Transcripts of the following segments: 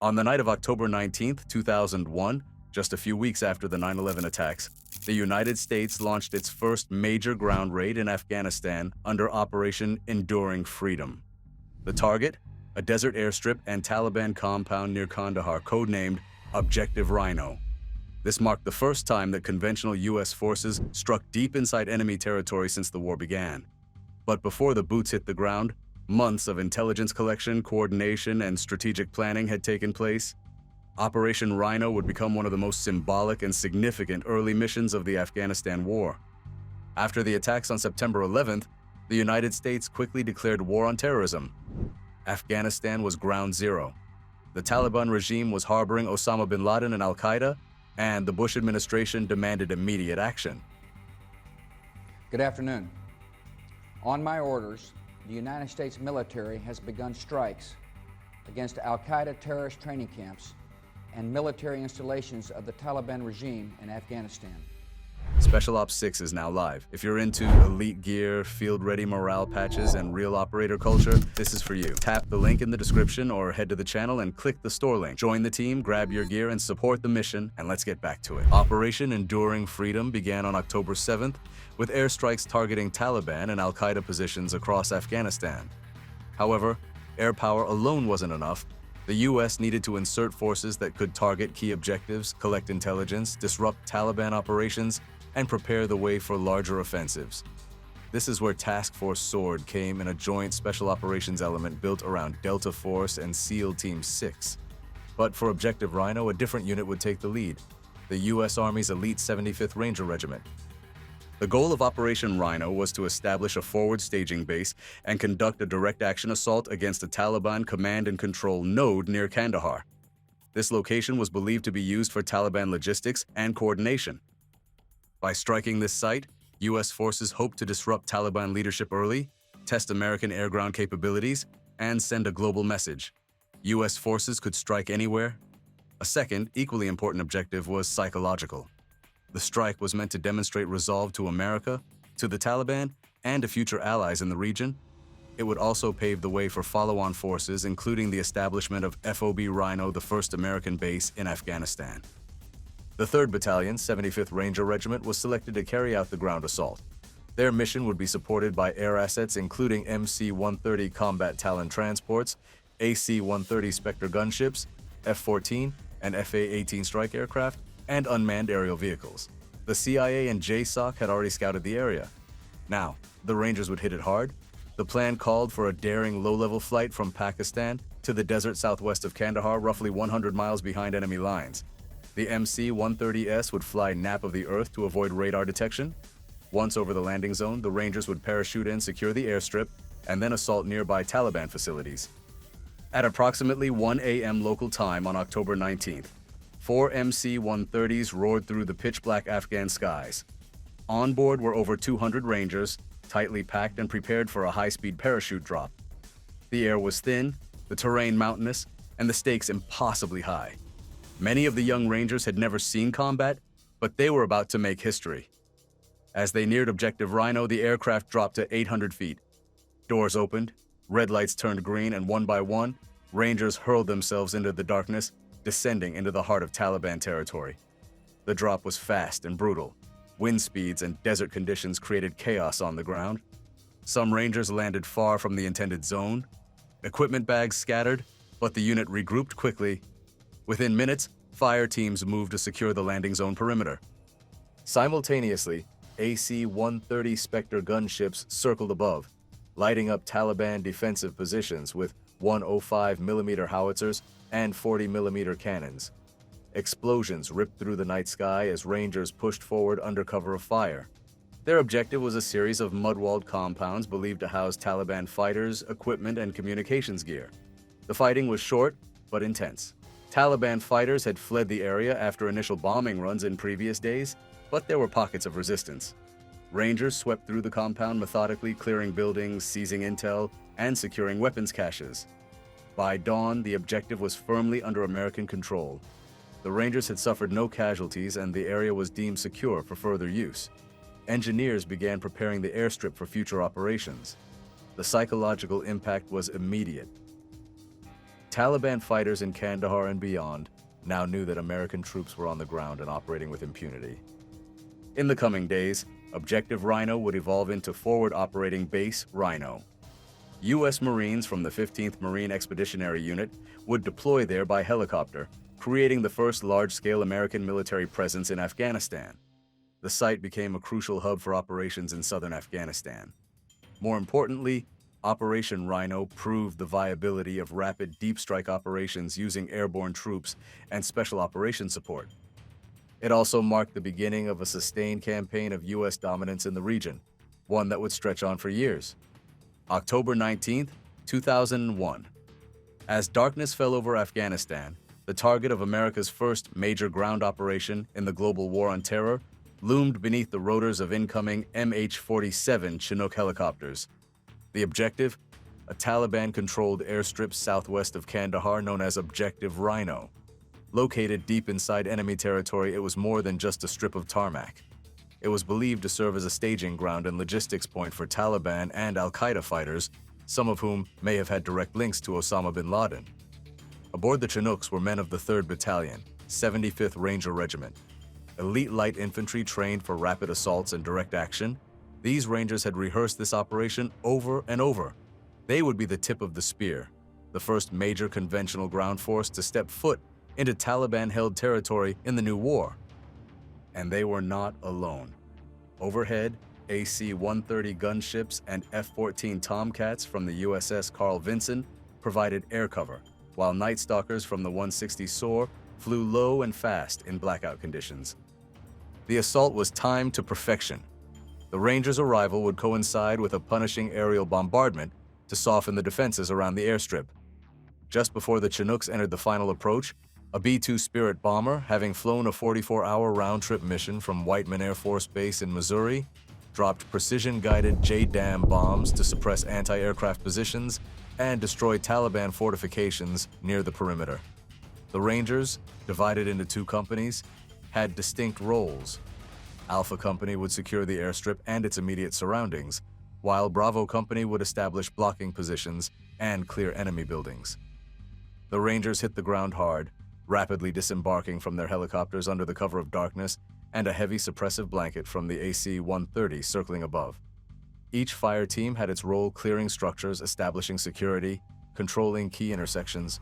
On the night of October 19, 2001, just a few weeks after the 9/11 attacks, the United States launched its first major ground raid in Afghanistan under Operation Enduring Freedom. The target? A desert airstrip and Taliban compound near Kandahar, codenamed Objective Rhino. This marked the first time that conventional U.S. forces struck deep inside enemy territory since the war began. But before the boots hit the ground, months of intelligence collection, coordination, and strategic planning had taken place. Operation Rhino would become one of the most symbolic and significant early missions of the Afghanistan war. After the attacks on September 11th, the United States quickly declared war on terrorism. Afghanistan was ground zero. The Taliban regime was harboring Osama bin Laden and Al-Qaeda, and the Bush administration demanded immediate action. Good afternoon. On my orders, the United States military has begun strikes against Al-Qaeda terrorist training camps and military installations of the Taliban regime in Afghanistan. Special Ops 6 is now live. If you're into elite gear, field-ready morale patches, and real operator culture, this is for you. Tap the link in the description or head to the channel and click the store link. Join the team, grab your gear, and support the mission, and let's get back to it. Operation Enduring Freedom began on October 7th with airstrikes targeting Taliban and Al-Qaeda positions across Afghanistan. However, air power alone wasn't enough. The U.S. needed to insert forces that could target key objectives, collect intelligence, disrupt Taliban operations, and prepare the way for larger offensives. This is where Task Force Sword came in, a joint special operations element built around Delta Force and SEAL Team 6. But for Objective Rhino, a different unit would take the lead, the U.S. Army's elite 75th Ranger Regiment. The goal of Operation Rhino was to establish a forward staging base and conduct a direct action assault against a Taliban command and control node near Kandahar. This location was believed to be used for Taliban logistics and coordination. By striking this site, U.S. forces hoped to disrupt Taliban leadership early, test American air-ground capabilities, and send a global message. U.S. forces could strike anywhere. A second, equally important objective was psychological. The strike was meant to demonstrate resolve to America, to the Taliban, and to future allies in the region. It would also pave the way for follow-on forces, including the establishment of FOB Rhino, the first American base in Afghanistan. The 3rd Battalion, 75th Ranger Regiment, was selected to carry out the ground assault. Their mission would be supported by air assets including MC-130 combat Talon transports, AC-130 Spectre gunships, F-14 and FA-18 strike aircraft, and unmanned aerial vehicles. The CIA and JSOC had already scouted the area. Now, the Rangers would hit it hard. The plan called for a daring low-level flight from Pakistan to the desert southwest of Kandahar, roughly 100 miles behind enemy lines. The MC-130S would fly nap of the earth to avoid radar detection. Once over the landing zone, the Rangers would parachute in, secure the airstrip, and then assault nearby Taliban facilities. At approximately 1 a.m. local time on October 19th, 4 MC-130s roared through the pitch-black Afghan skies. On board were over 200 Rangers, tightly packed and prepared for a high-speed parachute drop. The air was thin, the terrain mountainous, and the stakes impossibly high. Many of the young Rangers had never seen combat, but they were about to make history. As they neared Objective Rhino, the aircraft dropped to 800 feet. Doors opened, red lights turned green, and one by one, Rangers hurled themselves into the darkness, descending into the heart of Taliban territory. The drop was fast and brutal. Wind speeds and desert conditions created chaos on the ground. Some Rangers landed far from the intended zone. Equipment bags scattered, but the unit regrouped quickly. Within minutes, fire teams moved to secure the landing zone perimeter. Simultaneously, AC-130 Spectre gunships circled above, lighting up Taliban defensive positions with 105mm howitzers and 40mm cannons. Explosions ripped through the night sky as Rangers pushed forward under cover of fire. Their objective was a series of mud-walled compounds believed to house Taliban fighters, equipment, and communications gear. The fighting was short, but intense. Taliban fighters had fled the area after initial bombing runs in previous days, but there were pockets of resistance. Rangers swept through the compound methodically, clearing buildings, seizing intel, and securing weapons caches. By dawn, the objective was firmly under American control. The Rangers had suffered no casualties, and the area was deemed secure for further use. Engineers began preparing the airstrip for future operations. The psychological impact was immediate. Taliban fighters in Kandahar and beyond now knew that American troops were on the ground and operating with impunity. In the coming days, Objective Rhino would evolve into Forward Operating Base Rhino. U.S. Marines from the 15th Marine Expeditionary Unit would deploy there by helicopter, creating the first large-scale American military presence in Afghanistan. The site became a crucial hub for operations in southern Afghanistan. More importantly, Operation Rhino proved the viability of rapid deep strike operations using airborne troops and special operations support. It also marked the beginning of a sustained campaign of U.S. dominance in the region, one that would stretch on for years. October 19, 2001. As darkness fell over Afghanistan, the target of America's first major ground operation in the global war on terror loomed beneath the rotors of incoming MH-47 Chinook helicopters. The objective? A Taliban-controlled airstrip southwest of Kandahar known as Objective Rhino. Located deep inside enemy territory, it was more than just a strip of tarmac. It was believed to serve as a staging ground and logistics point for Taliban and al-Qaeda fighters, some of whom may have had direct links to Osama bin Laden. Aboard the Chinooks were men of the 3rd Battalion, 75th Ranger Regiment. Elite light infantry trained for rapid assaults and direct action, these Rangers had rehearsed this operation over and over. They would be the tip of the spear, the first major conventional ground force to step foot into Taliban-held territory in the new war. And they were not alone. Overhead, AC-130 gunships and F-14 Tomcats from the USS Carl Vinson provided air cover, while Night Stalkers from the 160 SOAR flew low and fast in blackout conditions. The assault was timed to perfection. The Rangers' arrival would coincide with a punishing aerial bombardment to soften the defenses around the airstrip. Just before the Chinooks entered the final approach, a B-2 Spirit bomber, having flown a 44-hour round-trip mission from Whiteman Air Force Base in Missouri, dropped precision-guided JDAM bombs to suppress anti-aircraft positions and destroy Taliban fortifications near the perimeter. The Rangers, divided into 2 companies, had distinct roles. Alpha Company would secure the airstrip and its immediate surroundings, while Bravo Company would establish blocking positions and clear enemy buildings. The Rangers hit the ground hard, rapidly disembarking from their helicopters under the cover of darkness and a heavy suppressive blanket from the AC-130 circling above. Each fire team had its role clearing structures, establishing security, controlling key intersections.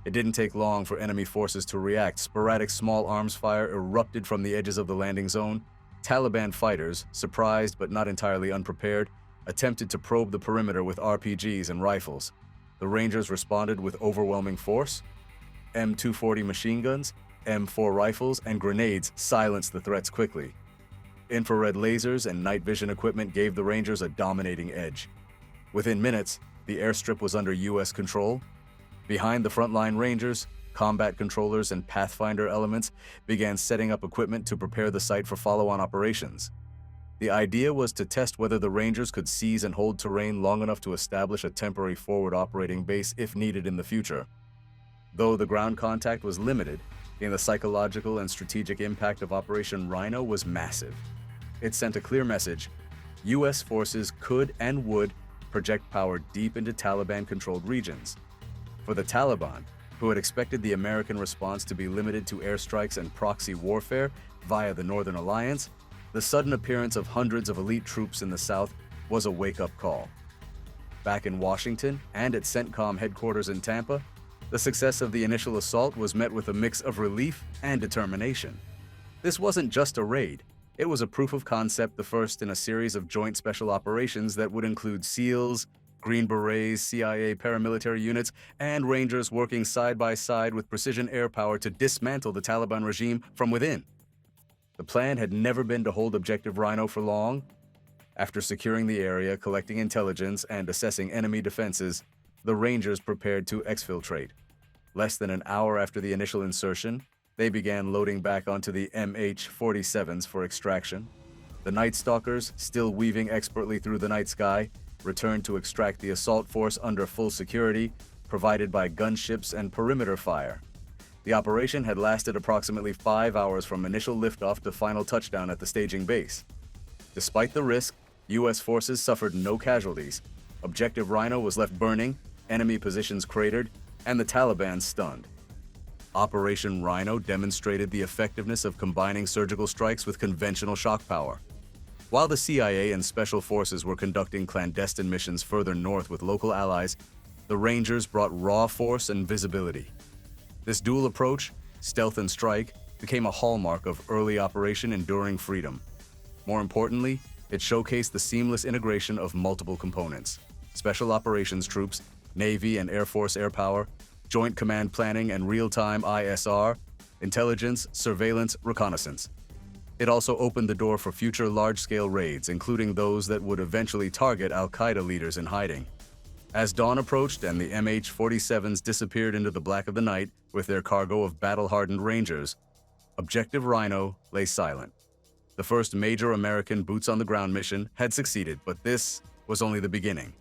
It didn't take long for enemy forces to react. Sporadic small arms fire erupted from the edges of the landing zone. Taliban fighters, surprised but not entirely unprepared, attempted to probe the perimeter with RPGs and rifles. The Rangers responded with overwhelming force. M240 machine guns, M4 rifles, and grenades silenced the threats quickly. Infrared lasers and night vision equipment gave the Rangers a dominating edge. Within minutes, the airstrip was under U.S. control. Behind the frontline Rangers, combat controllers and Pathfinder elements began setting up equipment to prepare the site for follow-on operations. The idea was to test whether the Rangers could seize and hold terrain long enough to establish a temporary forward operating base if needed in the future. Though the ground contact was limited, the psychological and strategic impact of Operation Rhino was massive. It sent a clear message: U.S. forces could and would project power deep into Taliban-controlled regions. For the Taliban, who had expected the American response to be limited to airstrikes and proxy warfare via the Northern Alliance, the sudden appearance of hundreds of elite troops in the South was a wake-up call. Back in Washington and at CENTCOM headquarters in Tampa, the success of the initial assault was met with a mix of relief and determination. This wasn't just a raid. It was a proof of concept, the first in a series of joint special operations that would include SEALs, Green Berets, CIA paramilitary units, and Rangers working side by side with precision air power to dismantle the Taliban regime from within. The plan had never been to hold Objective Rhino for long. After securing the area, collecting intelligence, and assessing enemy defenses, the Rangers prepared to exfiltrate. Less than an hour after the initial insertion, they began loading back onto the MH-47s for extraction. The Night Stalkers, still weaving expertly through the night sky, returned to extract the assault force under full security, provided by gunships and perimeter fire. The operation had lasted approximately 5 hours from initial liftoff to final touchdown at the staging base. Despite the risk, U.S. forces suffered no casualties. Objective Rhino was left burning, enemy positions cratered, and the Taliban stunned. Operation Rhino demonstrated the effectiveness of combining surgical strikes with conventional shock power. While the CIA and special forces were conducting clandestine missions further north with local allies, the Rangers brought raw force and visibility. This dual approach, stealth and strike, became a hallmark of early Operation Enduring Freedom. More importantly, it showcased the seamless integration of multiple components: special operations troops, Navy and Air Force air power, joint command planning and real-time ISR, intelligence, surveillance, reconnaissance. It also opened the door for future large-scale raids, including those that would eventually target al-Qaeda leaders in hiding. As dawn approached and the MH-47s disappeared into the black of the night with their cargo of battle-hardened Rangers, Objective Rhino lay silent. The first major American boots-on-the-ground mission had succeeded, but this was only the beginning.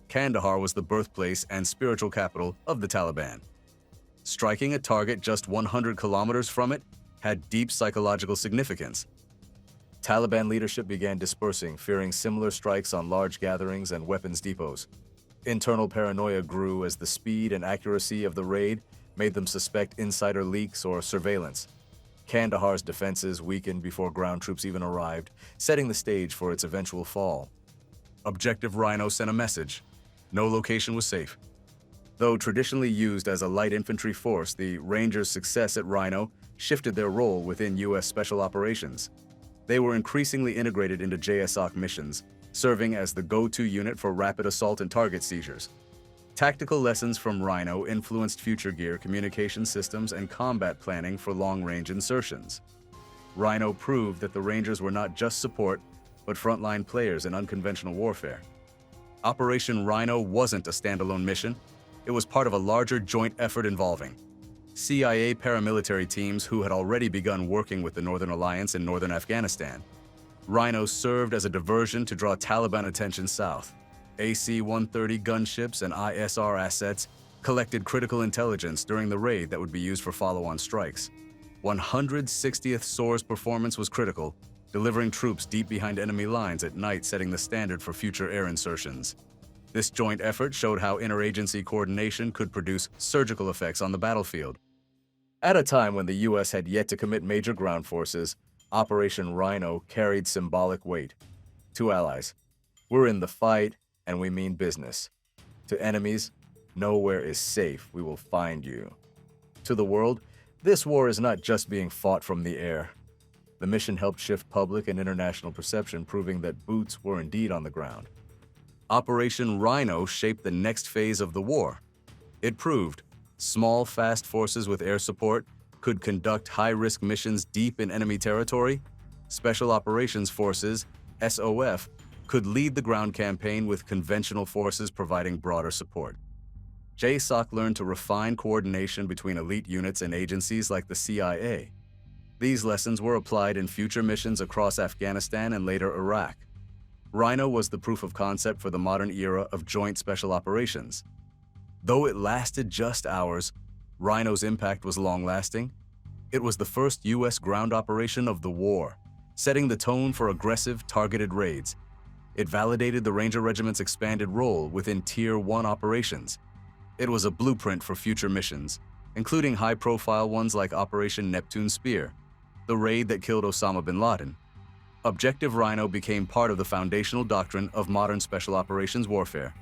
Kandahar was the birthplace and spiritual capital of the Taliban. Striking a target just 100 kilometers from it had deep psychological significance. Taliban leadership began dispersing, fearing similar strikes on large gatherings and weapons depots. Internal paranoia grew as the speed and accuracy of the raid made them suspect insider leaks or surveillance. Kandahar's defenses weakened before ground troops even arrived, setting the stage for its eventual fall. Objective Rhino sent a message: no location was safe. Though traditionally used as a light infantry force, the Rangers' success at Rhino shifted their role within U.S. Special Operations. They were increasingly integrated into JSOC missions, serving as the go-to unit for rapid assault and target seizures. Tactical lessons from Rhino influenced future gear, communication systems, and combat planning for long-range insertions. Rhino proved that the Rangers were not just support, but frontline players in unconventional warfare. Operation Rhino wasn't a standalone mission. It was part of a larger joint effort involving CIA paramilitary teams who had already begun working with the Northern Alliance in northern Afghanistan. Rhino served as a diversion to draw Taliban attention south. AC-130 gunships and ISR assets collected critical intelligence during the raid that would be used for follow-on strikes. 160th SOAR's performance was critical, delivering troops deep behind enemy lines at night, setting the standard for future air insertions. This joint effort showed how interagency coordination could produce surgical effects on the battlefield. At a time when the U.S. had yet to commit major ground forces, Operation Rhino carried symbolic weight. To allies, we're in the fight, and we mean business. To enemies, nowhere is safe, we will find you. To the world, this war is not just being fought from the air. The mission helped shift public and international perception, proving that boots were indeed on the ground. Operation Rhino shaped the next phase of the war. It proved small, fast forces with air support could conduct high-risk missions deep in enemy territory. Special Operations Forces, SOF, could lead the ground campaign with conventional forces providing broader support. JSOC learned to refine coordination between elite units and agencies like the CIA. These lessons were applied in future missions across Afghanistan and later Iraq. Rhino was the proof of concept for the modern era of joint special operations. Though it lasted just hours, Rhino's impact was long-lasting. It was the first U.S. ground operation of the war, setting the tone for aggressive, targeted raids. It validated the Ranger Regiment's expanded role within Tier 1 operations. It was a blueprint for future missions, including high-profile ones like Operation Neptune Spear, the raid that killed Osama bin Laden. Objective Rhino became part of the foundational doctrine of modern special operations warfare.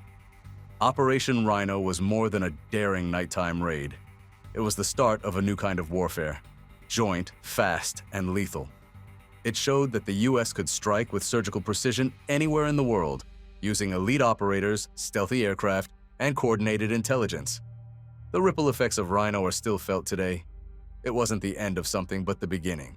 Operation Rhino was more than a daring nighttime raid. It was the start of a new kind of warfare, joint, fast, and lethal. It showed that the U.S. could strike with surgical precision anywhere in the world, using elite operators, stealthy aircraft, and coordinated intelligence. The ripple effects of Rhino are still felt today. It wasn't the end of something, but the beginning.